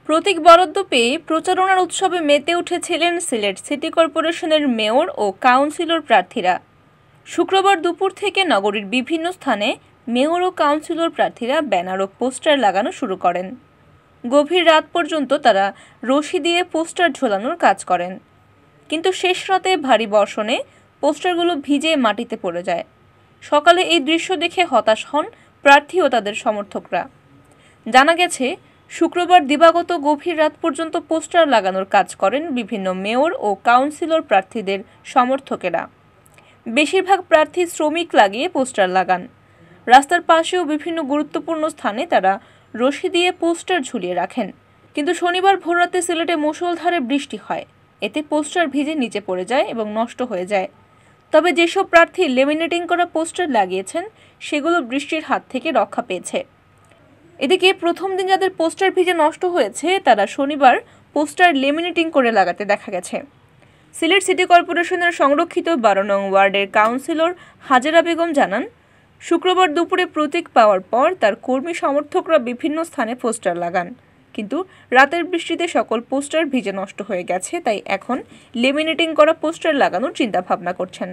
প্রতীক বরাদ্দ পেয়ে প্রচারণার উৎসবে মেতে উঠেছিলেন সিলেট সিটি কর্পোরেশনের মেয়র ও কাউন্সিলর প্রার্থীরা। শুক্রবার দুপুর থেকে নগরীর বিভিন্ন স্থানে মেয়র ও কাউন্সিলর প্রার্থীরা ব্যানার ও পোস্টার লাগানো শুরু করেন। গভীর রাত পর্যন্ত তারা রশি দিয়ে পোস্টার ঝোলানোর কাজ করেন, কিন্তু শেষ রাতে ভারী বর্ষণে পোস্টারগুলো ভিজে মাটিতে পড়ে যায়। সকালে এই দৃশ্য দেখে হতাশ হন প্রার্থী ও তাদের সমর্থকরা। জানা গেছে, শুক্রবার দিবাগত গভীর রাত পর্যন্ত পোস্টার লাগানোর কাজ করেন বিভিন্ন মেয়র ও কাউন্সিলর প্রার্থীদের সমর্থকেরা। বেশিরভাগ প্রার্থী শ্রমিক লাগিয়ে পোস্টার লাগান। রাস্তার পাশেও বিভিন্ন গুরুত্বপূর্ণ স্থানে তারা রশি দিয়ে পোস্টার ঝুলিয়ে রাখেন। কিন্তু শনিবার ভোররাতে সিলেটে মুষলধারে বৃষ্টি হয়। এতে পোস্টার ভিজে নিচে পড়ে যায় এবং নষ্ট হয়ে যায়। তবে যেসব প্রার্থী লেমিনেটিং করা পোস্টার লাগিয়েছেন সেগুলো বৃষ্টির হাত থেকে রক্ষা পেয়েছে। এদিকে প্রথম দিন যাদের পোস্টার ভিজে নষ্ট হয়েছে তারা শনিবার পোস্টার লেমিনেটিং করে লাগাতে দেখা গেছে। সিলেট সিটি কর্পোরেশনের সংরক্ষিত 12 নং ওয়ার্ডের কাউন্সিলর হাজেরা বেগম জানান, শুক্রবার দুপুরে প্রতীক পাওয়ার পর তার কর্মী সমর্থকরা বিভিন্ন স্থানে পোস্টার লাগান, কিন্তু রাতের বৃষ্টিতে সকল পোস্টার ভিজে নষ্ট হয়ে গেছে, তাই এখন লেমিনেটিং করা পোস্টার লাগানোর চিন্তা ভাবনা করছেন।